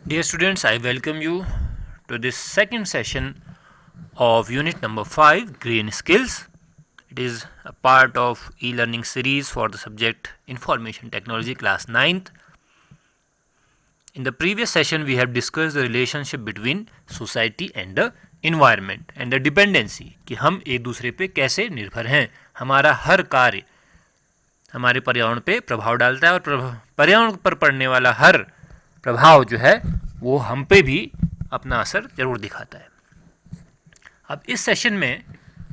Dear students, I welcome you to this second session of unit number 5, Green Skills. It is a part of e-learning series for the subject Information Technology class 9th. In the previous session, we have discussed the relationship between society and the environment and the dependency कि हम एक दूसरे पे कैसे निर्भर हैं. हमारा हर कार्य हमारे पर्यावरण पे प्रभाव डालता है और पर्यावरण पर पड़ने वाला हर प्रभाव जो है वो हम पे भी अपना असर जरूर दिखाता है. अब इस सेशन में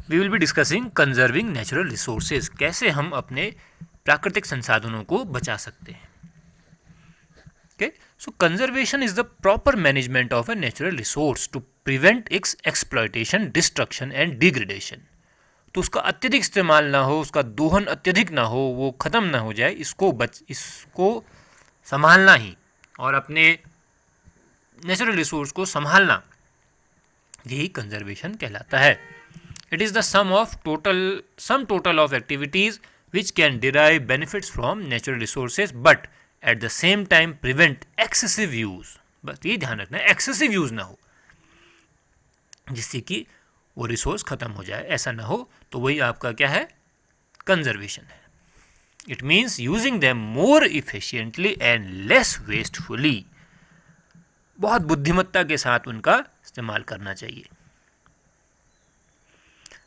we will be discussing conserving natural resources, कैसे हम अपने प्राकृतिक संसाधनों को बचा सकते हैं. Okay, so conservation is the proper management of a natural resource to prevent its exploitation, destruction and degradation. तो उसका अत्यधिक इस्तेमाल ना हो, उसका दोहन अत्यधिक ना हो, वो ख़त्म ना हो जाए, इसको संभालना ही और अपने नेचुरल रिसोर्स को संभालना यही कंजर्वेशन कहलाता है. It is the sum total of activities which can derive benefits from natural resources but at the same time prevent excessive use. बस ये ध्यान रखना है, एक्सेसिव यूज़ ना हो जिससे कि वो रिसोर्स ख़त्म हो जाए, ऐसा ना हो. तो वही आपका क्या है, कंजर्वेशन है. It means using them more efficiently and less wastefully. बहुत बुद्धिमत्ता के साथ उनका इस्तेमाल करना चाहिए.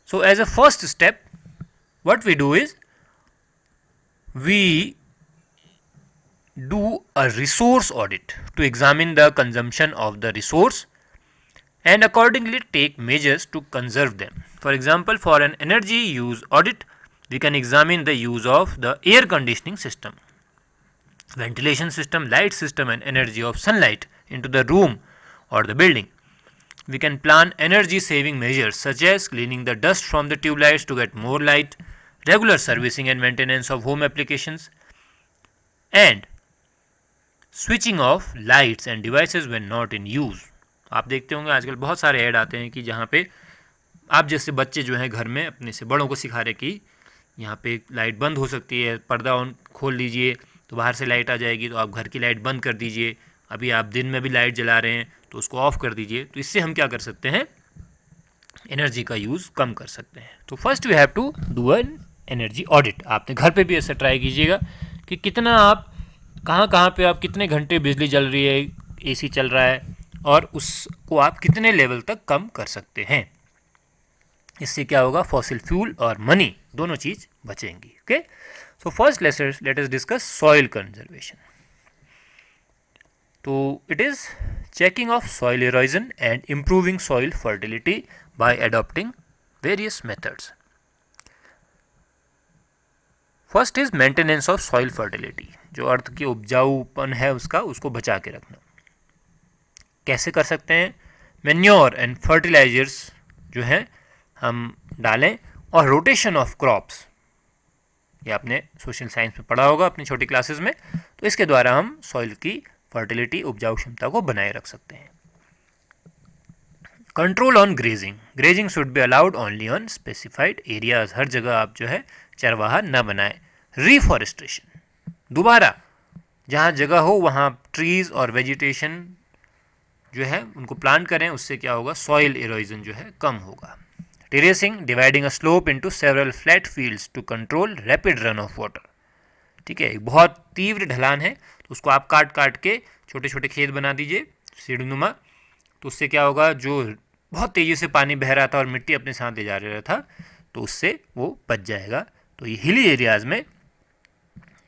So as a first step what we do is we do a resource audit to examine the consumption of the resource and accordingly take measures to conserve them. For example, for an energy use audit, we can examine the use of the air conditioning system, ventilation system, light system and energy of sunlight into the room or the building. We can plan energy saving measures such as cleaning the dust from the tube lights to get more light, regular servicing and maintenance of home applications, and switching off lights end devices when not in use. आप देखते होंगे आजकल बहुत सारे add आते हैं कि जहाँ पे आप जैसे बच्चे जो हैं घर में अपने से बड़ों को सिखा रहे कि यहाँ पे लाइट बंद हो सकती है, पर्दा ऑन खोल लीजिए तो बाहर से लाइट आ जाएगी, तो आप घर की लाइट बंद कर दीजिए. अभी आप दिन में भी लाइट जला रहे हैं तो उसको ऑफ़ कर दीजिए. तो इससे हम क्या कर सकते हैं, एनर्जी का यूज़ कम कर सकते हैं. तो first we have to do an energy audit. आपने घर पे भी ऐसा ट्राई कीजिएगा कि कितना आप कहाँ पे आप कितने घंटे बिजली जल रही है, एसी चल रहा है, और उसको आप कितने लेवल तक कम कर सकते हैं. इससे क्या होगा, फॉसिल फ्यूल और मनी दोनों चीज़ बचेंगी. Okay, so first let us discuss soil conservation. तो it is checking of soil erosion and improving soil fertility by adopting various methods. First is maintenance of soil fertility. जो earth की उपजाऊपन है उसको बचा के रखना. कैसे कर सकते हैं, मैन्योर एंड फर्टिलाइजर्स जो हैं हम डालें, और रोटेशन ऑफ क्रॉप्स, ये आपने सोशल साइंस में पढ़ा होगा अपनी छोटी क्लासेस में. तो इसके द्वारा हम सॉइल की फर्टिलिटी, उपजाऊ क्षमता को बनाए रख सकते हैं. Control on grazing. Grazing should be allowed only on specified areas. हर जगह आप जो है चरवाहा न बनाएं. रिफॉरेस्टेशन, दोबारा जहाँ जगह हो वहाँ ट्रीज़ और वेजिटेशन जो है उनको प्लांट करें. उससे क्या होगा, सॉइल इरोजन जो है कम होगा. Terracing, dividing a slope into several flat fields to control rapid run off water. ठीक है, बहुत तीव्र ढलान है तो उसको आप काट काट के छोटे छोटे खेत बना दीजिए सीढ़ीनुमा. तो उससे क्या होगा, जो बहुत तेज़ी से पानी बह रहा था और मिट्टी अपने साथ ले जा रहा था तो उससे वो बच जाएगा. तो ये हिली एरियाज़ में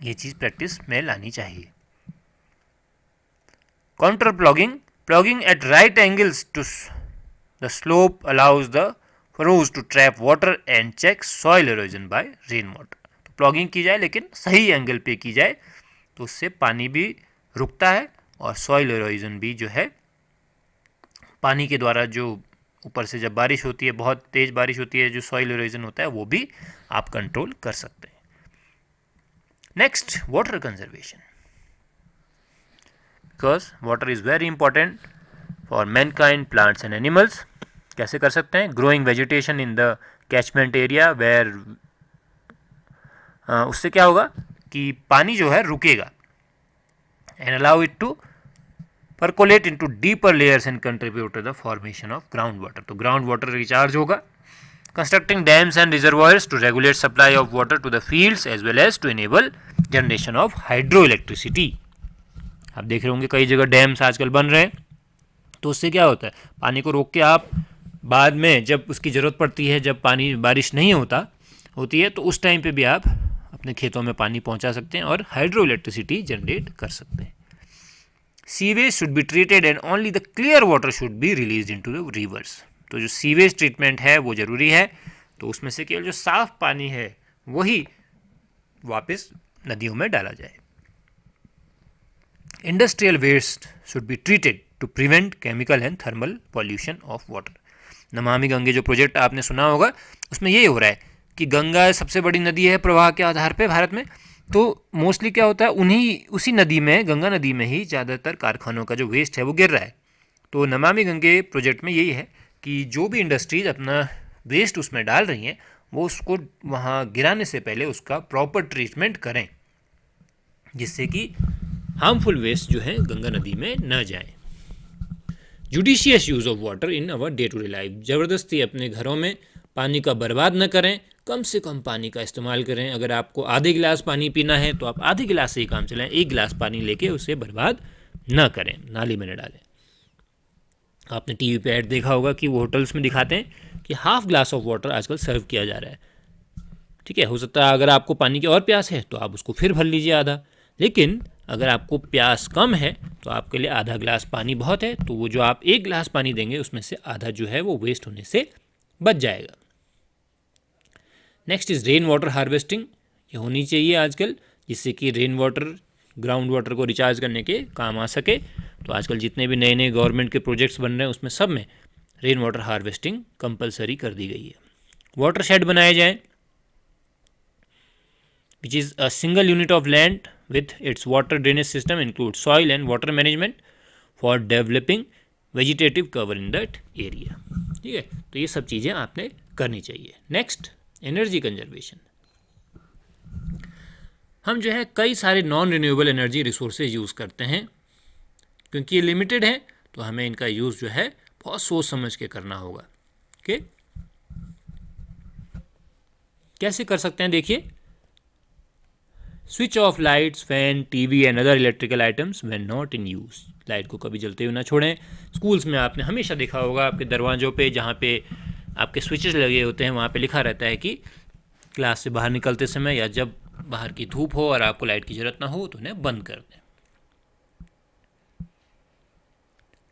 ये चीज़ प्रैक्टिस में लानी चाहिए. Counter ploughing, ploughing at right angles to the slope allows the furrows to trap water and check soil erosion by rain water. तो प्लॉगिंग की जाए लेकिन सही एंगल पे की जाए तो उससे पानी भी रुकता है और सॉइल इरोजन भी जो है, पानी के द्वारा जो ऊपर से जब बारिश होती है, बहुत तेज़ बारिश होती है, जो सॉइल इरोजन होता है वो भी आप कंट्रोल कर सकते हैं. Next, water conservation, because water is very important for mankind, plants and animals. कैसे कर सकते हैं, growing vegetation in the catchment area where उससे क्या होगा कि पानी जो है रुकेगा and allow it to percolate into deeper layers and contribute to the formation of groundwater. तो groundwater recharge होगा. Constructing dams and reservoirs to regulate supply of water to the fields as well as to enable generation of hydroelectricity. आप देख रहे होंगे कई जगह dams आजकल बन रहे हैं, तो उससे क्या होता है, पानी को रोक के आप बाद में जब उसकी ज़रूरत पड़ती है, जब पानी बारिश नहीं होती है, तो उस टाइम पे भी आप अपने खेतों में पानी पहुंचा सकते हैं और हाइड्रो इलेक्ट्रिसिटी जनरेट कर सकते हैं. Sewage should be treated and only the clear water should be release into the reverse. तो जो सीवेज ट्रीटमेंट है वो ज़रूरी है, तो उसमें से केवल जो साफ पानी है वही वापस नदियों में डाला जाए. Industrial waste should be treated to prevent chemical and thermal pollution of water. Namami Gange जो प्रोजेक्ट आपने सुना होगा, उसमें ये हो रहा है कि गंगा सबसे बड़ी नदी है प्रवाह के आधार पे भारत में, तो मोस्टली क्या होता है, उसी नदी में, गंगा नदी में ही ज़्यादातर कारखानों का जो वेस्ट है वो गिर रहा है. तो नमामि गंगे प्रोजेक्ट में यही है कि जो भी इंडस्ट्रीज अपना वेस्ट उसमें डाल रही हैं वो उसको वहाँ गिराने से पहले उसका प्रॉपर ट्रीटमेंट करें, जिससे कि हार्मफुल वेस्ट जो है गंगा नदी में न जाए. Judicious use of water in our day to day life. ज़बरदस्ती अपने घरों में पानी का बर्बाद न करें, कम से कम पानी का इस्तेमाल करें. अगर आपको आधे गिलास पानी पीना है तो आप आधे गिलास से ही काम चलाएं, एक गिलास पानी लेके उसे बर्बाद न करें, नाली में न डालें. आपने टीवी पे ऐड देखा होगा कि वो होटल्स में दिखाते हैं कि हाफ ग्लास ऑफ वाटर आजकल सर्व किया जा रहा है. ठीक है, हो सकता है अगर आपको पानी की और प्यास है तो आप उसको फिर भर लीजिए आधा, लेकिन अगर आपको प्यास कम है तो आपके लिए आधा गिलास पानी बहुत है. तो वो जो आप एक गिलास पानी देंगे उसमें से आधा जो है वो वेस्ट होने से बच जाएगा. Next is rain water harvesting. ये होनी चाहिए आजकल, जिससे कि रेन वाटर ग्राउंड वाटर को रिचार्ज करने के काम आ सके. तो आजकल जितने भी नए नए गवर्नमेंट के प्रोजेक्ट्स बन रहे हैं उसमें सब में रेन वाटर हार्वेस्टिंग कंपलसरी कर दी गई है. वाटर शेड बनाए जाएं, which is a single unit of land with its water drainage system includes soil and water management for developing vegetative cover in that area. ठीक है, तो ये सब चीज़ें आपने करनी चाहिए. Next, energy conservation. हम जो है कई सारे non renewable energy resources use करते हैं, क्योंकि ये लिमिटेड है तो हमें इनका यूज़ जो है बहुत सोच समझ के करना होगा. ओके, कैसे कर सकते हैं, देखिए. Switch off lights, fan, TV and other electrical items when not in use. Light को कभी जलते हुए ना छोड़ें. स्कूल्स में आपने हमेशा देखा होगा आपके दरवाज़ों पे जहाँ पे आपके स्विचेस लगे होते हैं वहाँ पे लिखा रहता है कि क्लास से बाहर निकलते समय या जब बाहर की धूप हो और आपको लाइट की ज़रूरत ना हो तो उन्हें बंद कर दें.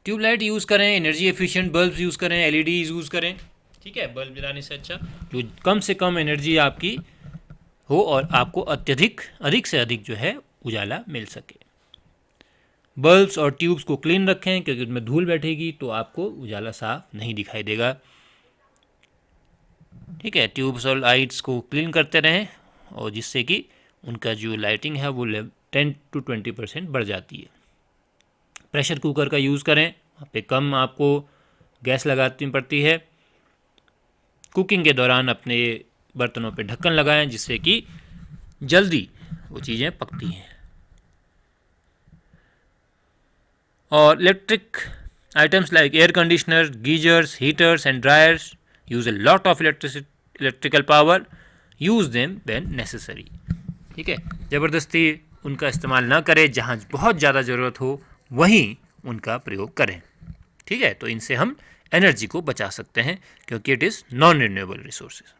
ट्यूबलाइट यूज़ करें, एनर्जी एफिशिएंट बल्ब यूज़ करें, एलईडी यूज़ करें. ठीक है, बल्ब जलाने से अच्छा जो कम से कम एनर्जी आपकी हो और आपको अधिक से अधिक जो है उजाला मिल सके. बल्ब्स और ट्यूब्स को क्लीन रखें, क्योंकि उनमें धूल बैठेगी तो आपको उजाला साफ नहीं दिखाई देगा. ठीक है, ट्यूब्स और लाइट्स को क्लीन करते रहें और जिससे कि उनका जो लाइटिंग है वो 10 to 20% बढ़ जाती है. प्रेशर कुकर का यूज़ करें, वहाँ पे कम आपको गैस लगानी पड़ती है. कुकिंग के दौरान अपने बर्तनों पे ढक्कन लगाएं जिससे कि जल्दी वो चीज़ें पकती हैं. और electric items like air conditioner, geysers, heaters and dryers use a lot of electrical power. Use them when necessary. ठीक है, ज़बरदस्ती उनका इस्तेमाल ना करें, जहाँ बहुत ज़्यादा ज़रूरत हो वहीं उनका प्रयोग करें. ठीक है, तो इनसे हम एनर्जी को बचा सकते हैं क्योंकि it is non renewable resources.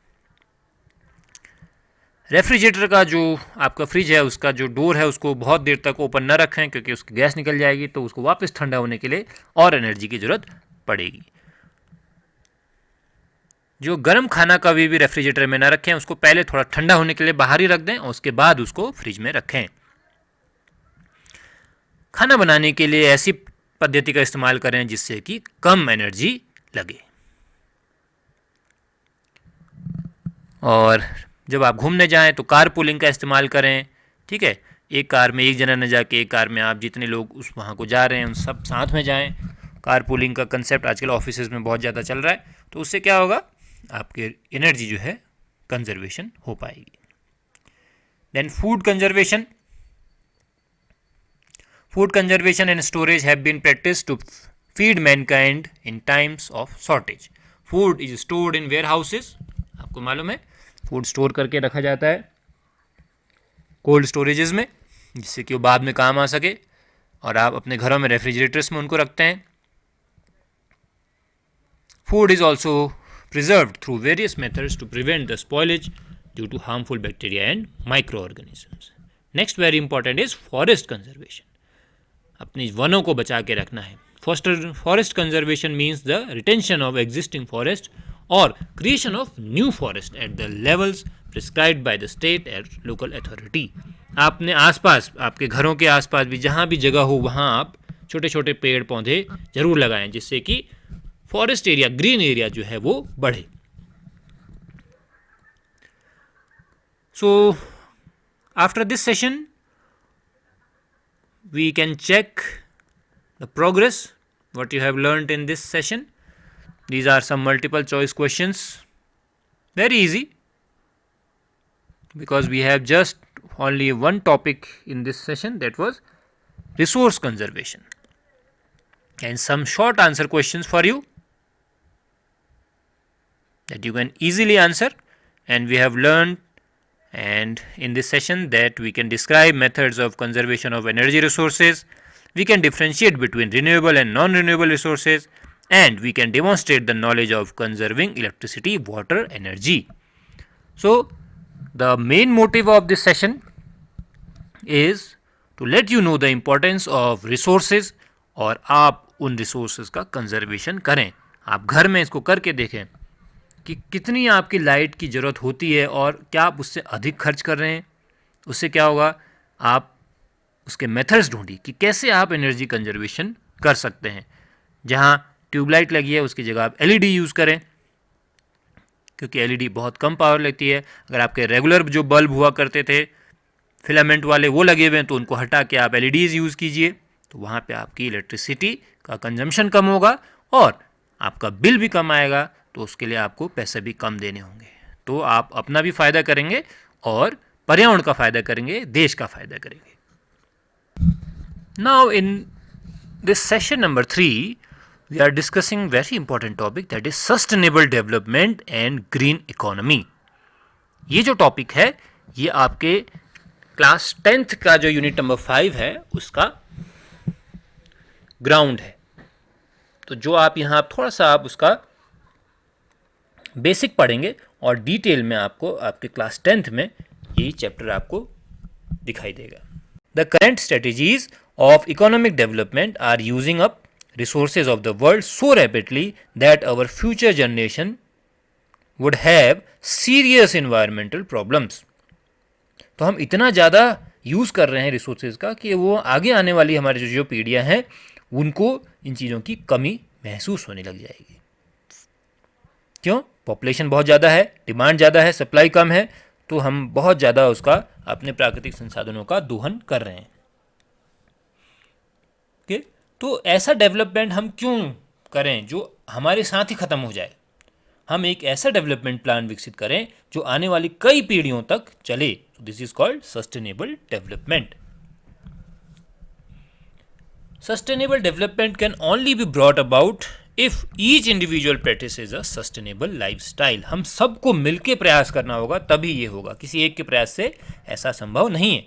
Refrigerator का जो आपका फ्रिज है उसका जो डोर है उसको बहुत देर तक ओपन न रखें, क्योंकि उसकी गैस निकल जाएगी तो उसको वापस ठंडा होने के लिए और एनर्जी की ज़रूरत पड़ेगी. जो गर्म खाना कभी भी रेफ्रिजरेटर में ना रखें, उसको पहले थोड़ा ठंडा होने के लिए बाहर ही रख दें और उसके बाद उसको फ्रिज में रखें. खाना बनाने के लिए ऐसी पद्धति का इस्तेमाल करें जिससे कि कम एनर्जी लगे. और जब आप घूमने जाएं तो कार पूलिंग का इस्तेमाल करें. ठीक है, एक कार में एक जना न जाके एक कार में आप जितने लोग उस वहाँ को जा रहे हैं उन सब साथ में जाएं. कार पूलिंग का कंसेप्ट आजकल ऑफिसेज में बहुत ज़्यादा चल रहा है, तो उससे क्या होगा, आपके एनर्जी जो है कंजर्वेशन हो पाएगी. Then food conservation. Food conservation and storage have been practiced to feed mankind in times of shortage. Food is stored in warehouses. आपको मालूम है फूड स्टोर करके रखा जाता है कोल्ड स्टोरेजेस में, जिससे कि वो बाद में काम आ सके, और आप अपने घरों में रेफ्रिजरेटर्स में उनको रखते हैं. Food is also preserved through various methods to prevent the spoilage due to harmful bacteria and microorganisms. Next very important is forest conservation. अपनी वनों को बचा के रखना है. Forest conservation means the retention of existing forest or creation of new forest at the levels prescribed by the state and local authority. आपने आसपास, आपके घरों के आसपास भी जहाँ भी जगह हो वहाँ आप छोटे छोटे पेड़ पौधे जरूर लगाएं, जिससे कि फॉरेस्ट एरिया, ग्रीन एरिया जो है वो बढ़े. So after this session we can check the progress what you have learned in this session. These are some multiple choice questions, very easy, because we have just only one topic in this session, that was resource conservation, and some short answer questions for you that you can easily answer. And we have learned and in this session that we can describe methods of conservation of energy resources, we can differentiate between renewable and non-renewable resources, and we can demonstrate the knowledge of conserving electricity, water, energy. So the main motive of this session is to let you know the importance of resources, और आप उन resources का conservation करें. आप घर में इसको करके देखें कि कितनी आपकी लाइट की ज़रूरत होती है और क्या आप उससे अधिक खर्च कर रहे हैं. उससे क्या होगा, आप उसके मेथड्स ढूंढिए कि कैसे आप एनर्जी कंजर्वेशन कर सकते हैं. जहाँ ट्यूबलाइट लगी है उसकी जगह आप एलईडी यूज़ करें, क्योंकि एलईडी बहुत कम पावर लेती है. अगर आपके रेगुलर जो बल्ब हुआ करते थे फिलामेंट वाले वो लगे हुए हैं, तो उनको हटा के आप एलईडीज़ यूज़ कीजिए, तो वहाँ पे आपकी इलेक्ट्रिसिटी का कंजम्पशन कम होगा और आपका बिल भी कम आएगा. तो उसके लिए आपको पैसे भी कम देने होंगे. तो आप अपना भी फ़ायदा करेंगे और पर्यावरण का फ़ायदा करेंगे, देश का फ़ायदा करेंगे. Now in this session number 3 we are discussing very important topic, that is sustainable development and green economy. ये जो टॉपिक है ये आपके क्लास 10th का जो यूनिट नंबर 5 है उसका ग्राउंड है. तो जो आप यहाँ थोड़ा सा आप उसका बेसिक पढ़ेंगे और डिटेल में आपको आपके क्लास 10th में ये चैप्टर आपको दिखाई देगा. The current strategies of economic development are using up resources of the world so rapidly that our future generation would have serious environmental problems. तो हम इतना ज़्यादा यूज़ कर रहे हैं रिसोर्सेज का कि वो आगे आने वाली हमारी जो पीढ़ियाँ हैं उनको इन चीज़ों की कमी महसूस होने लग जाएगी. क्यों? पॉपुलेशन बहुत ज़्यादा है, डिमांड ज़्यादा है, सप्लाई कम है, तो हम बहुत ज़्यादा उसका अपने प्राकृतिक संसाधनों का दोहन कर रहे हैं. ओके, तो ऐसा डेवलपमेंट हम क्यों करें जो हमारे साथ ही ख़त्म हो जाए. हम एक ऐसा डेवलपमेंट प्लान विकसित करें जो आने वाली कई पीढ़ियों तक चले. This is called sustainable development. Sustainable development can only be brought about if each individual practices a sustainable lifestyle. हम सबको मिलकर प्रयास करना होगा तभी ये होगा, किसी एक के प्रयास से ऐसा संभव नहीं है.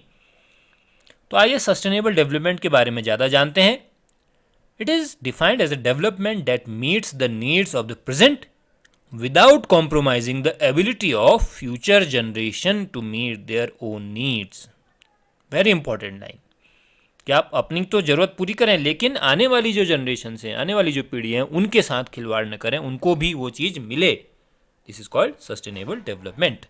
तो आइए सस्टेनेबल डेवलपमेंट के बारे में ज़्यादा जानते हैं. It is defined as a development that meets the needs of the present without compromising the ability of future generation to meet their own needs. Very important line. कि आप अपनी तो ज़रूरत पूरी करें लेकिन आने वाली जो जनरेशन हैं, आने वाली जो पीढ़ी हैं उनके साथ खिलवाड़ न करें, उनको भी वो चीज़ मिले. This is called sustainable development.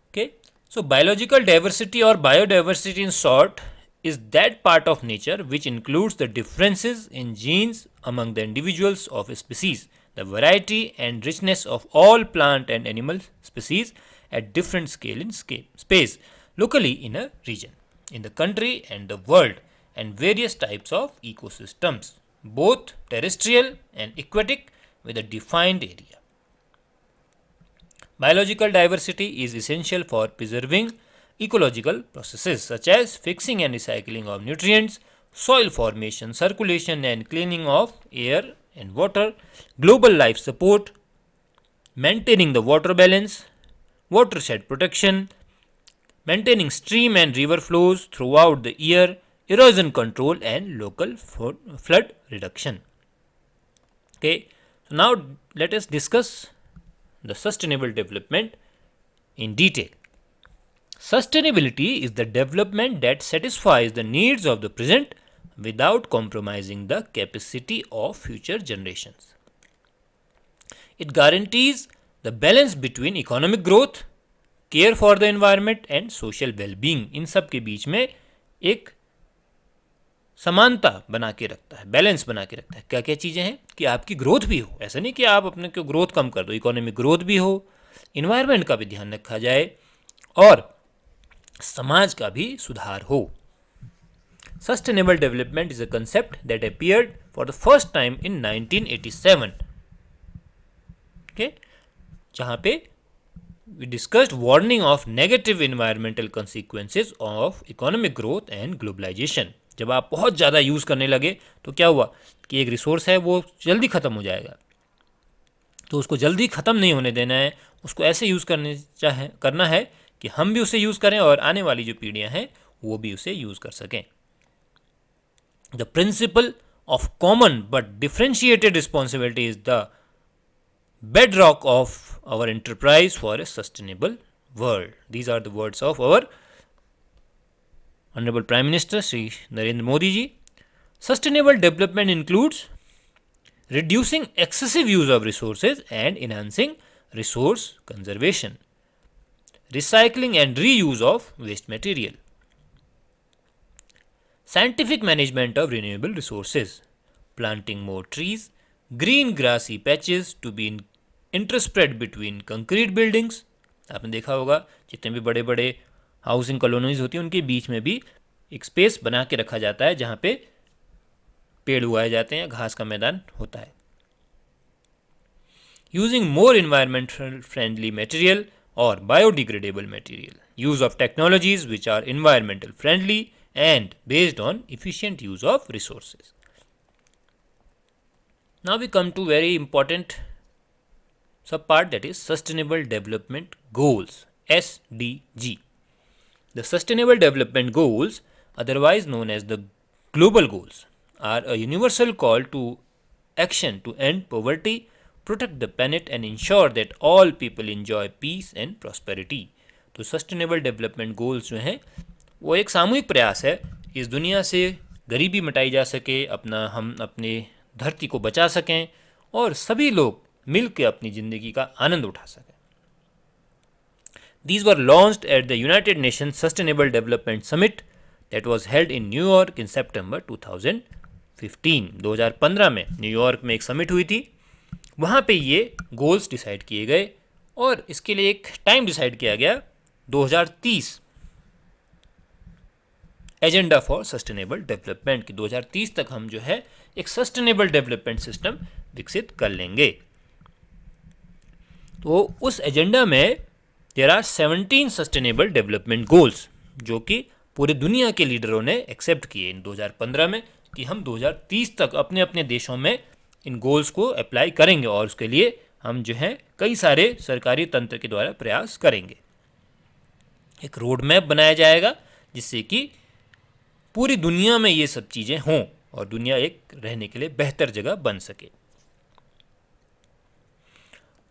Okay, so biological diversity और biodiversity in short is that part of nature which includes the differences in genes among the individuals of a species, the variety and richness of all plant and animal species at different scale in space, locally in a region, in the country and the world, and various types of ecosystems, both terrestrial and aquatic, with a defined area. Biological diversity is essential for preserving ecological processes such as fixing and recycling of nutrients, soil formation, circulation and cleaning of air and water, global life support, maintaining the water balance, watershed protection, maintaining stream and river flows throughout the year, erosion control and local flood reduction. Okay, so now let us discuss the sustainable development in detail. Sustainability is the development that satisfies the needs of the present without compromising the capacity of future generations. It guarantees the balance between economic growth, care for the environment and social wellbeing, इन सब के बीच में एक समानता बना के रखता है, बैलेंस बना के रखता है. क्या क्या चीज़ें हैं कि आपकी ग्रोथ भी हो, ऐसा नहीं कि आप अपने को ग्रोथ कम कर दो, इकोनॉमिक ग्रोथ भी हो, इन्वायरमेंट का भी ध्यान रखा जाए और समाज का भी सुधार हो. Sustainable development is a concept that appeared for the first time in 1987. Okay, जहाँ पे we discussed warning of negative environmental consequences of economic growth and globalization. जब आप बहुत ज़्यादा यूज़ करने लगे तो क्या हुआ कि एक रिसोर्स है वो जल्दी ख़त्म हो जाएगा, तो उसको जल्दी ख़त्म नहीं होने देना है, उसको ऐसे यूज़ करना है कि हम भी उसे यूज़ करें और आने वाली जो पीढ़ियाँ हैं वो भी उसे यूज़ कर सकें. The principle of common but differentiated responsibility is the bedrock of our enterprise for a sustainable world. These are the words of our Honorable Prime Minister Shri Narendra Modi ji. Sustainable development includes reducing excessive use of resources and enhancing resource conservation, recycling and reuse of waste material, scientific management of renewable resources, planting more trees, green grassy patches to be interspread between concrete buildings. आपने देखा होगा जितने भी बड़े बड़े housing colonies होती हैं उनके बीच में भी एक स्पेस बना के रखा जाता है जहाँ पे पेड़ उगाए जाते हैं, घास का मैदान होता है. Using more environmental friendly material और biodegradable material, use of technologies which are environmental friendly and based on efficient use of resources. Now we come to very important subpart, that is Sustainable Development Goals, SDG. The Sustainable Development Goals, otherwise known as the Global Goals, are a universal call to action to end poverty, protect the planet and ensure that all people enjoy peace and prosperity. तो Sustainable Development Goals जो हैं वो एक सामूहिक प्रयास है इस दुनिया से गरीबी मिटाई जा सके, हम अपने धरती को बचा सकें और सभी लोग मिल के अपनी ज़िंदगी का आनंद उठा सकें. These were launched at the United Nations Sustainable Development Summit that was held in New York in September 2015. 2015 में न्यूयॉर्क में एक समिट हुई थी, वहाँ पे ये गोल्स डिसाइड किए गए और इसके लिए एक टाइम डिसाइड किया गया 2030 एजेंडा फॉर सस्टेनेबल डेवलपमेंट की 2030 तक हम जो है एक सस्टेनेबल डेवलपमेंट सिस्टम विकसित कर लेंगे. तो उस एजेंडा में there are 17 sustainable development goals जो कि पूरे दुनिया के लीडरों ने एक्सेप्ट किए इन 2015 में कि हम 2030 तक अपने अपने देशों में इन गोल्स को अप्लाई करेंगे और उसके लिए हम जो है कई सारे सरकारी तंत्र के द्वारा प्रयास करेंगे. एक रोड मैप बनाया जाएगा जिससे कि पूरी दुनिया में ये सब चीज़ें हों और दुनिया एक रहने के लिए बेहतर जगह बन सके.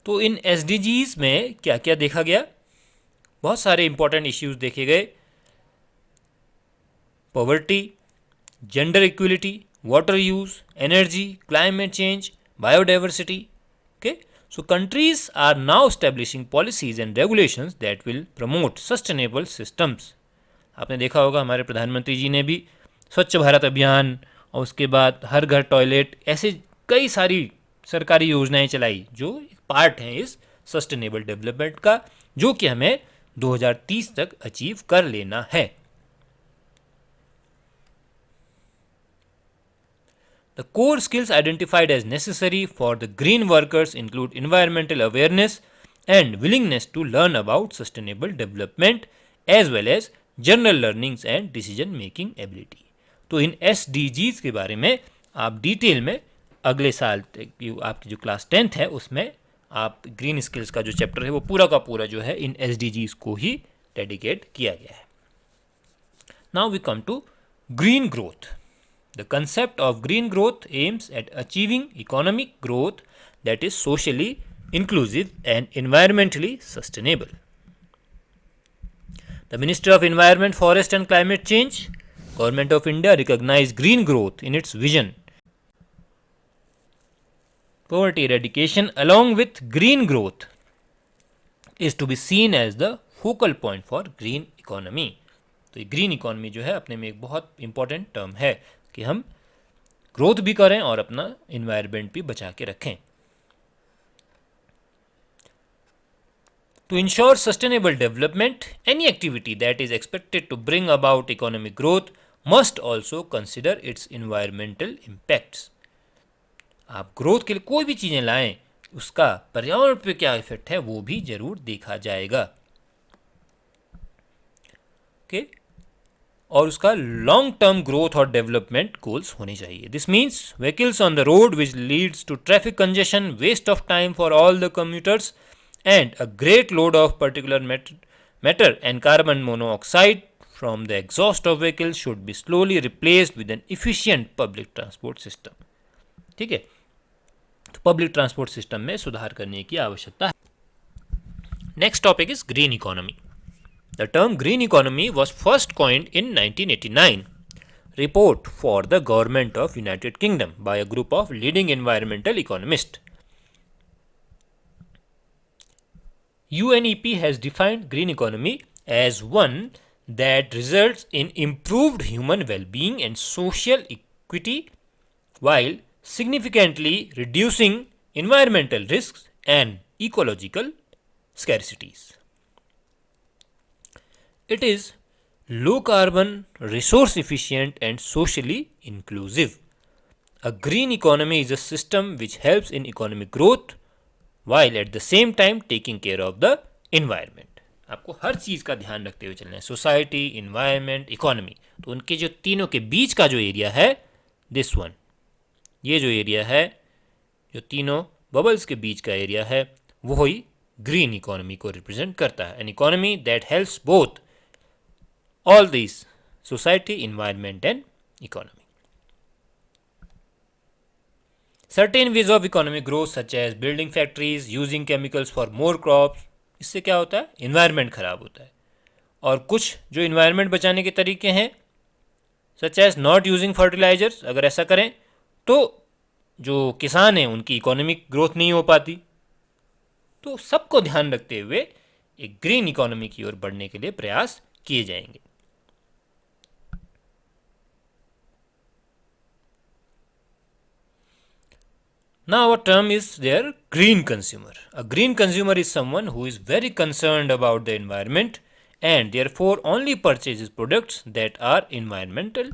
तो इन SDGs में क्या क्या देखा गया, बहुत सारे इंपॉर्टेंट इश्यूज देखे गए. Poverty, gender equality, water use, energy, climate change, biodiversity. Okay, so countries are now establishing policies and regulations that will promote sustainable systems. आपने देखा होगा हमारे प्रधानमंत्री जी ने भी स्वच्छ भारत अभियान और उसके बाद हर घर टॉयलेट, ऐसे कई सारी सरकारी योजनाएं चलाई जो पार्ट हैं इस सस्टेनेबल डेवलपमेंट का, जो कि हमें 2030 तक अचीव कर लेना है. The core skills identified as necessary for the green workers include environmental awareness and willingness to learn about sustainable development as well as general learnings and decision making ability. तो इन SDGs के बारे में आप detail में अगले साल आपकी जो क्लास 10th है उसमें आप ग्रीन स्किल्स का जो चैप्टर है वो पूरा का पूरा जो है इन SDGs को ही डेडिकेट किया गया है. Now we come to green growth. The concept of green growth aims at achieving economic growth that is socially inclusive and environmentally sustainable. The Ministry of Environment, Forest and Climate Change, Government of India recognized green growth in its vision. Poverty eradication along with green growth is to be seen as the focal point for green economy. तो green economy जो है अपने में एक बहुत important term है कि हम ग्रोथ भी करें और अपना इन्वायरमेंट भी बचा के रखें. To ensure sustainable development, any activity that is expected to bring about economic growth must also consider its environmental impacts. आप ग्रोथ के लिए कोई भी चीज़ें लाएं उसका पर्यावरण पे क्या इफेक्ट है वो भी जरूर देखा जाएगा. ओके और उसका लॉन्ग टर्म ग्रोथ और डेवलपमेंट गोल्स होने चाहिए. This means vehicles on the road which leads to traffic congestion, waste of time for all the commuters and a great load of particular matter and carbon monoxide from the exhaust of vehicles should be slowly replaced with an efficient public transport system. ठीक है, तो public transport system में सुधार करने की आवश्यकता है. Next topic is green economy. The term green economy was first coined in 1989 report for the government of United Kingdom by a group of leading environmental economists. UNEP has defined green economy as one that results in improved human well-being and social equity while significantly reducing environmental risks and ecological scarcities. It is low carbon, resource efficient and socially inclusive. A green economy is a system which helps in economic growth while at the same time taking care of the environment. आपको हर चीज़ का ध्यान रखते हुए चलना है. Society, environment, economy, तो उनके जो तीनों के बीच का जो एरिया है दिस वन, ये जो एरिया है जो तीनों बबल्स के बीच का एरिया है वो ही ग्रीन इकोनॉमी को रिप्रेजेंट करता है. An economy that helps both all this society, environment and economy. Certain ways of economic growth such as building factories, using chemicals for more crops, इससे क्या होता है, इन्वायरमेंट खराब होता है. और कुछ जो इन्वायरमेंट बचाने के तरीके हैं such as not using fertilisers, अगर ऐसा करें तो जो किसान हैं उनकी इकोनॉमिक ग्रोथ नहीं हो पाती. तो सबको ध्यान रखते हुए एक ग्रीन इकोनॉमी की ओर बढ़ने के लिए प्रयास किए जाएंगे. Now our term is there green consumer. A green consumer is someone who is very concerned about the environment and therefore only purchases products that are environmental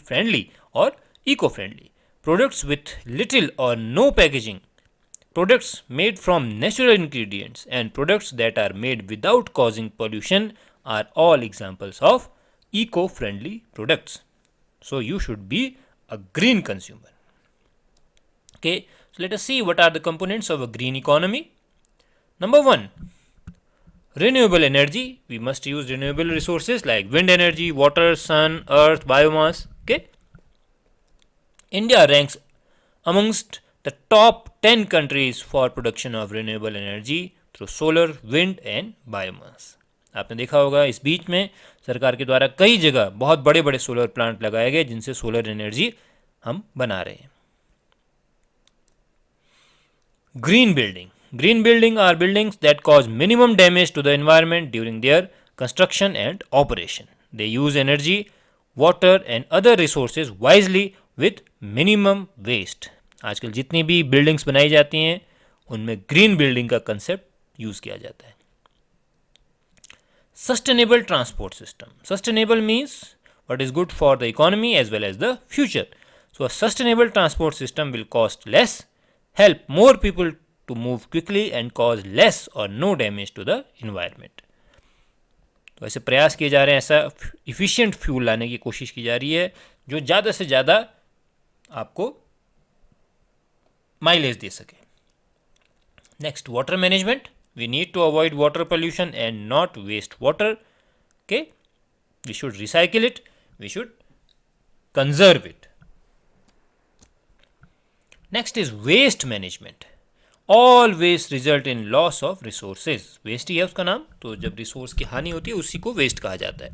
friendly or eco-friendly. Products with little or no packaging, products made from natural ingredients and products that are made without causing pollution are all examples of eco-friendly products. So you should be a green consumer. Okay, so let us see what are the components of a green economy. Number 1, renewable energy. We must use renewable resources like wind energy, water, sun, earth, biomass. Okay, India ranks amongst the top 10 countries for production of renewable energy through solar, wind and biomass. आपने देखा होगा इस बीच में सरकार के द्वारा कई जगह बहुत बड़े बड़े सोलर प्लांट लगाए गए जिनसे सोलर एनर्जी हम बना रहे हैं. Green building. Green building are buildings that cause minimum damage to the environment during their construction and operation. They use energy, water and other resources wisely with minimum waste. आजकल जितनी भी buildings बनाई जाती हैं उनमें ग्रीन बिल्डिंग का concept use किया जाता है. Sustainable transport system. Sustainable means what is good for the economy as well as the future. So a sustainable transport system will cost less, help more people to move quickly and cause less or no damage to the environment. तो ऐसे प्रयास किए जा रहे हैं, ऐसा efficient fuel लाने की कोशिश की जा रही है जो ज़्यादा से ज़्यादा आपको माइलेज दे सके. Next, water management. We need to avoid water pollution and not waste water. Okay, we should recycle it, we should conserve it. Next is waste management. All waste result in loss of resources. Waste ही है उसका नाम, तो जब resource की हानि होती है उसी को वेस्ट कहा जाता है.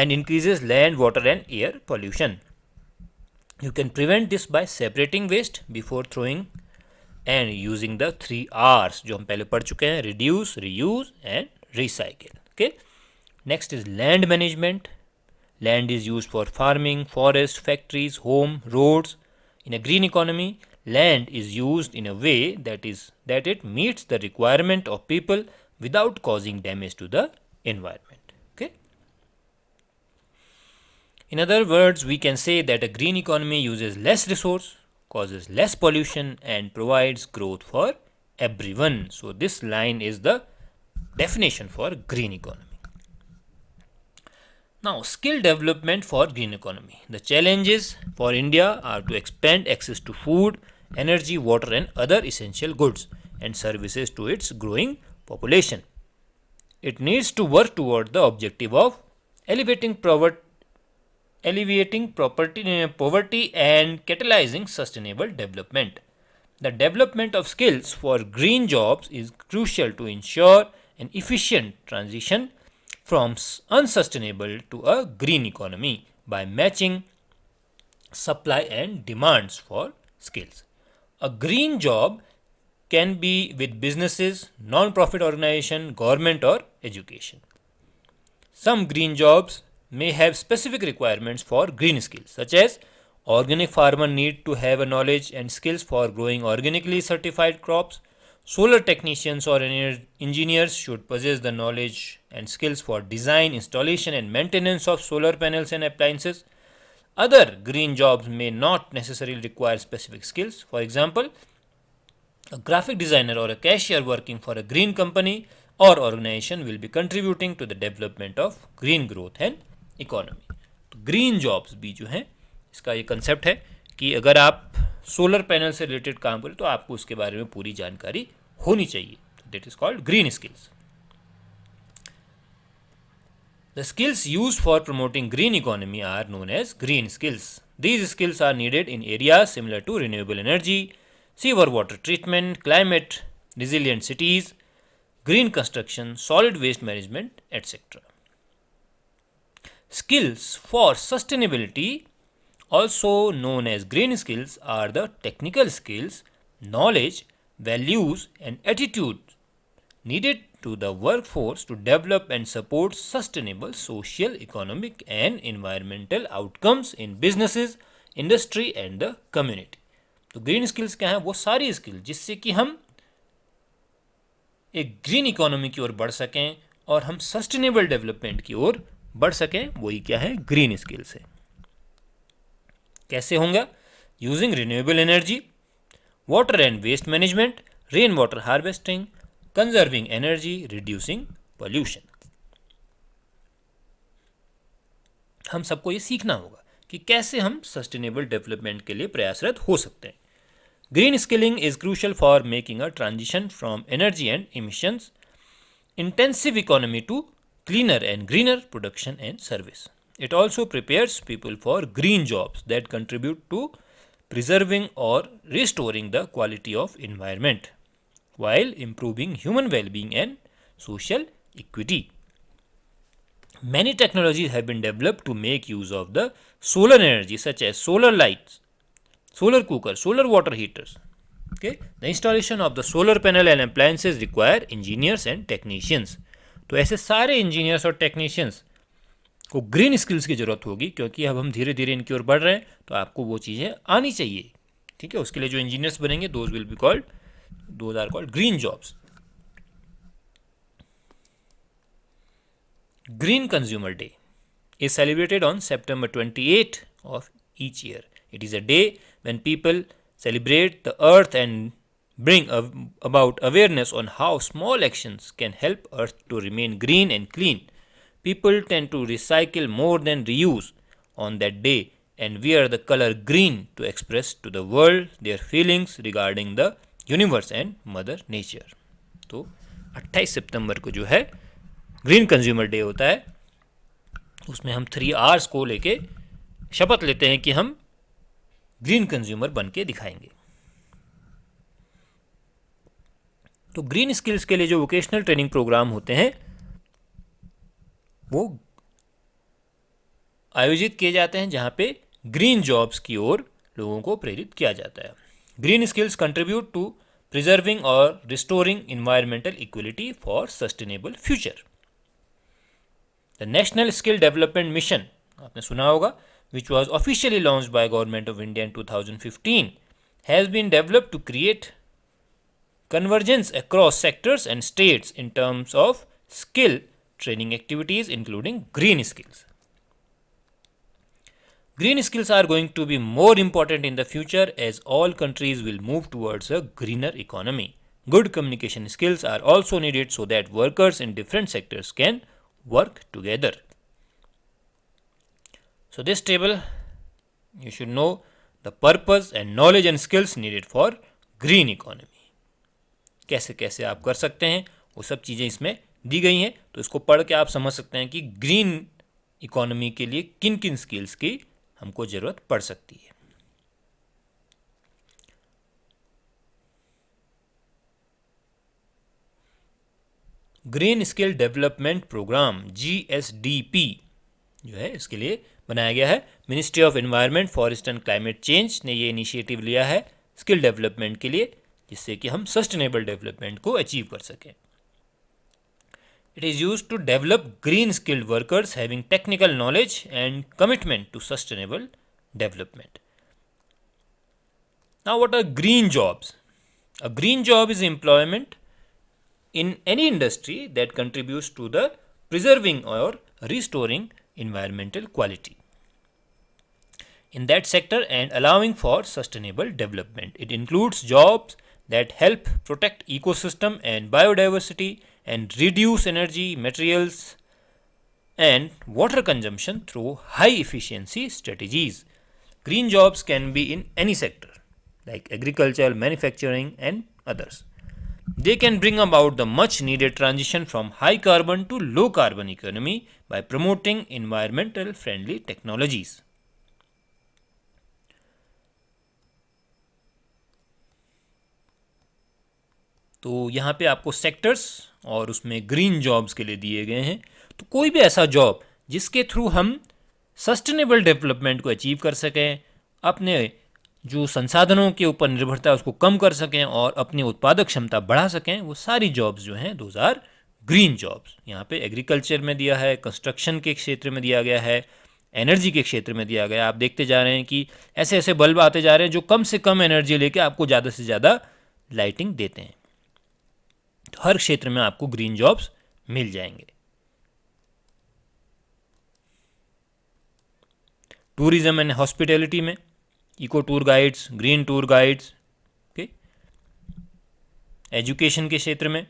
And increases land, water and air pollution. You can prevent this by separating waste before throwing and using the 3 R's जो हम पहले पढ़ चुके हैं: reduce, reuse and recycle. Okay. Next is land management. Land is used for farming, forest, factories, home, roads. In a green economy, land is used in a way that it meets the requirement of people without causing damage to the environment. Okay. In other words, we can say that a green economy uses less resource, causes less pollution, and provides growth for everyone. So this line is the definition for green economy. Now, skill development for green economy. The challenges for India are to expand access to food, energy, water and other essential goods and services to its growing population. It needs to work toward the objective of alleviating poverty and catalyzing sustainable development. The development of skills for green jobs is crucial to ensure an efficient transition from unsustainable to a green economy by matching supply and demands for skills. A green job can be with businesses, non-profit organization, government or education. Some green jobs may have specific requirements for green skills, such as organic farmer need to have a knowledge and skills for growing organically certified crops. Solar technicians or engineers should possess the knowledge and skills for design, installation and maintenance of solar panels and appliances. Other green jobs may not necessarily require specific skills. For example, a graphic designer or a cashier working for a green company or organization will be contributing to the development of green growth and economy. तो green jobs भी जो हैं, इसका ये concept है कि अगर आप सोलर पैनल से रिलेटेड काम करें तो आपको उसके बारे में पूरी जानकारी होनी चाहिए. That is called green skills. The skills used for promoting green economy are known as green skills. These skills are needed in areas similar to renewable energy, sewer water treatment, climate resilient cities, green construction, solid waste management, etc. Skills for sustainability, also known as green skills, are the technical skills, knowledge, values and attitudes needed to the workforce to develop and support sustainable social, economic and environmental outcomes in businesses, industry and the community. तो green skills क्या हैं? वो सारी skill जिससे कि हम एक green economy की ओर बढ़ सकें और हम सस्टेनेबल डेवलपमेंट की ओर बढ़ सकें, वही क्या है? ग्रीन स्किल्स है. कैसे होंगे? Using renewable energy, water and waste management, rain water harvesting, conserving energy, reducing pollution. हम सबको ये सीखना होगा कि कैसे हम सस्टेनेबल डेवलपमेंट के लिए प्रयासरत हो सकते हैं. Green skilling is crucial for making a transition from energy and emissions intensive economy to cleaner and greener production and service. It also prepares people for green jobs that contribute to preserving or restoring the quality of environment while improving human well-being and social equity. Many technologies have been developed to make use of the solar energy, such as solar lights, solar cookers, solar water heaters. Okay? The installation of the solar panel and appliances require engineers and technicians. तो ऐसे सारे engineers और technicians को green skills की ज़रूरत होगी, क्योंकि अब हम धीरे धीरे इनकी ओर बढ़ रहे हैं, तो आपको वो चीज़ें आनी चाहिए. ठीक है, उसके लिए जो इंजीनियर्स बनेंगे those are called green jobs. Green consumer day is celebrated on September 28 of each year. It is a day when people celebrate the earth and bring about awareness on how small actions can help earth to remain green and clean. people tend to recycle more than reuse on that day and wear the color green to express to the world their feelings regarding the universe and mother nature. तो 28 सितंबर को जो है green consumer day होता है, उसमें हम 3 Rs को लेके शपथ लेते हैं कि हम ग्रीन कंज्यूमर बन के दिखाएंगे। तो ग्रीन स्किल्स के लिए जो वोकेशनल ट्रेनिंग प्रोग्राम होते हैं वो आयोजित किए जाते हैं जहां पे ग्रीन जॉब्स की ओर लोगों को प्रेरित किया जाता है। Green skills contribute to preserving और restoring environmental equality for sustainable future. The national skill development mission, आपने सुना होगा, which was officially launched by Government of India in 2015, has been developed to create convergence across sectors and states in terms of skill training activities including green skills. Green skills are going to be more important in the future as all countries will move towards a greener economy. Good communication skills are also needed so that workers in different sectors can work together. So this table, you should know the purpose and knowledge and skills needed for green economy. कैसे कैसे आप कर सकते हैं वो सब चीज़ें इसमें दी गई हैं, तो इसको पढ़ के आप समझ सकते हैं कि ग्रीन इकोनॉमी के लिए किन किन स्किल्स की हमको ज़रूरत पड़ सकती है। Green skill development programme GSDP जो है इसके लिए बनाया गया है। Ministry of environment, forest and climate change ने ये इनिशिएटिव लिया है स्किल डेवलपमेंट के लिए, जिससे कि हम सस्टेनेबल डेवलपमेंट को अचीव कर सकें। It is used to develop green skilled workers having technical knowledge and commitment to sustainable development. Now what are green jobs? A green job is employment in any industry that contributes to the preserving or restoring environmental quality in that sector and allowing for sustainable development. It includes jobs that help protect ecosystem and biodiversity and reduce energy, materials and water consumption through high efficiency strategies. Green jobs can be in any sector like agriculture, manufacturing and others. They can bring about the much needed transition from high carbon to low carbon economy by promoting environmental friendly technologies. तो यहाँ पे आपको sectors और उसमें green jobs के लिए दिए गए हैं। तो कोई भी ऐसा जॉब जिसके थ्रू हम सस्टेनेबल डेवलपमेंट को अचीव कर सकें, अपने जो संसाधनों के ऊपर निर्भरता है उसको कम कर सकें और अपनी उत्पादक क्षमता बढ़ा सकें, वो सारी जॉब्स जो हैं दोज आर ग्रीन जॉब्स। यहाँ पे एग्रीकल्चर में दिया है, कंस्ट्रक्शन के क्षेत्र में दिया गया है, एनर्जी के क्षेत्र में दिया गया है। आप देखते जा रहे हैं कि ऐसे ऐसे बल्ब आते जा रहे हैं जो कम से कम एनर्जी लेके आपको ज़्यादा से ज़्यादा लाइटिंग देते हैं। तो हर क्षेत्र में आपको ग्रीन जॉब्स मिल जाएंगे। टूरिज्म एंड हॉस्पिटैलिटी में eco tour guides, green tour guides, okay. Education के क्षेत्र में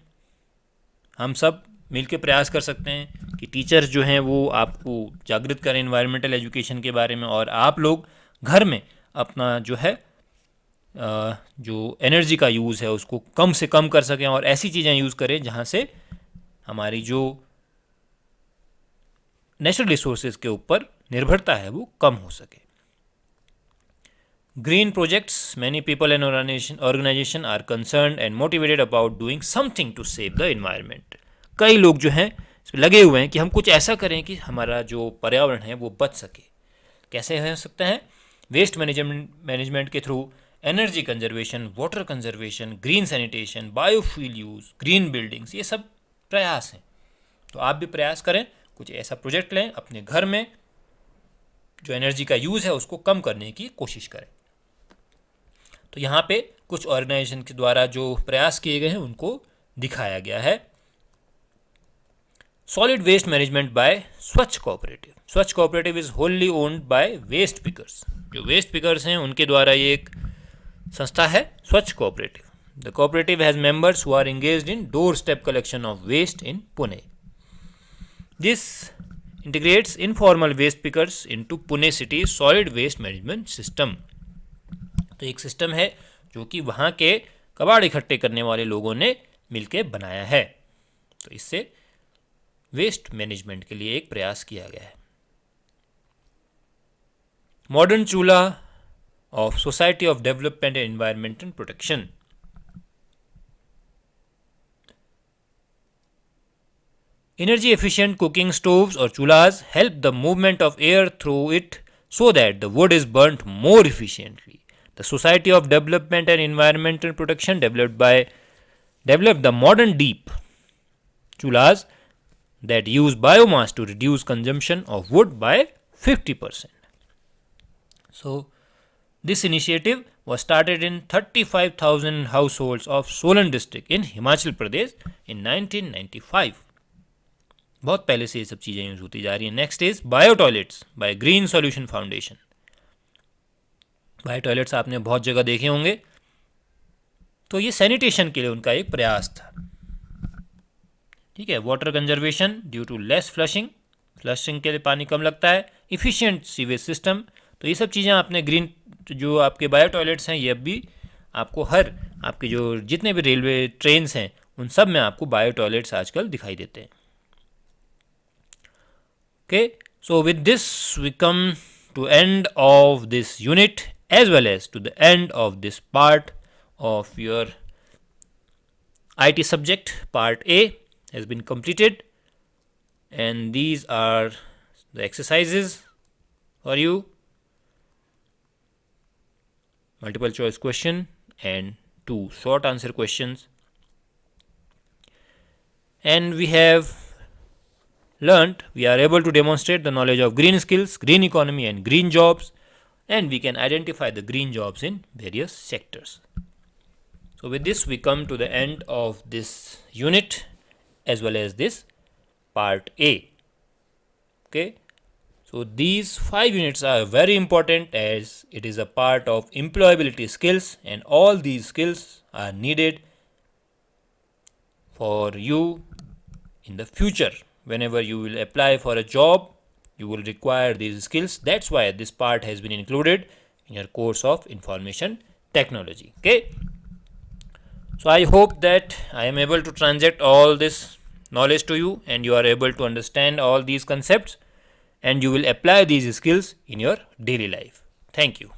हम सब मिलकर प्रयास कर सकते हैं कि टीचर्स जो हैं वो आपको जागृत करें इन्वायरमेंटल एजुकेशन के बारे में, और आप लोग घर में अपना जो है जो एनर्जी का यूज़ है उसको कम से कम कर सकें और ऐसी चीज़ें यूज़ करें जहाँ से हमारी जो नेचुरल रिसोर्सेज के ऊपर निर्भरता है वो कम हो सके। Green projects, many people and organization are concerned and motivated about doing something to save the environment. कई लोग जो हैं लगे हुए हैं कि हम कुछ ऐसा करें कि हमारा जो पर्यावरण है वो बच सके। कैसे हो सकता है? वेस्ट मैनेजमेंट के through, energy conservation, water conservation, green sanitation, biofuel use, green buildings, ये सब प्रयास हैं। तो आप भी प्रयास करें, कुछ ऐसा प्रोजेक्ट लें, अपने घर में जो एनर्जी का यूज़ है उसको कम करने की कोशिश करें। तो यहाँ पे कुछ ऑर्गेनाइजेशन के द्वारा जो प्रयास किए गए हैं उनको दिखाया गया है। Solid waste management by Swachh cooperative. Swachh cooperative is wholly owned by waste pickers. जो वेस्ट पिकर्स हैं उनके द्वारा ये एक संस्था है, Swachh cooperative. The cooperative has members who are engaged in door step collection of waste in Pune. This integrates informal waste pickers into Pune City solid waste management system. तो एक सिस्टम है जो कि वहाँ के कबाड़ इकट्ठे करने वाले लोगों ने मिलकर बनाया है. तो इससे वेस्ट मैनेजमेंट के लिए एक प्रयास किया गया है. मॉडर्न चूल्हा of society of development and environmental protection. Energy efficient cooking stoves or chulhas help the movement of air through it so that the wood is burnt more efficiently. The Society of Development and Environmental Protection developed the modern deep chulhas that use biomass to reduce consumption of wood by 50%. So, this initiative was started in 35,000 households of Solan district in Himachal Pradesh in 1995. बहुत पहले से ये सब चीज़ें use होती जा रही हैं. Next is bio toilets by green solution foundation. Bio toilets आपने बहुत जगह देखे होंगे. तो ये सैनिटेशन के लिए उनका एक प्रयास था. ठीक है. Water conservation due to less flushing के लिए पानी कम लगता है. Efficient sewage system. तो ये सब चीज़ें आपने ग्रीन जो आपके बायो टॉयलेट्स हैं ये अब भी आपको हर आपके जो जितने भी रेलवे ट्रेन्स हैं उन सब में आपको बायो टॉयलेट्स आजकल दिखाई देते हैं. Okay, so with this we come to end of this unit as well as to the end of this part of your IT subject. Part A has been completed and these are the exercises for you. Multiple choice question and 2 short answer questions. And we are able to demonstrate the knowledge of green skills, green economy and green jobs, and we can identify the green jobs in various sectors. So with this we come to the end of this unit as well as this part A. Okay, so these 5 units are very important as it is a part of employability skills and all these skills are needed for you in the future. Whenever you will apply for a job, you will require these skills. That's why this part has been included in your course of information technology. Okay. So I hope that I am able to translate all this knowledge to you and you are able to understand all these concepts and you will apply these skills in your daily life. Thank you.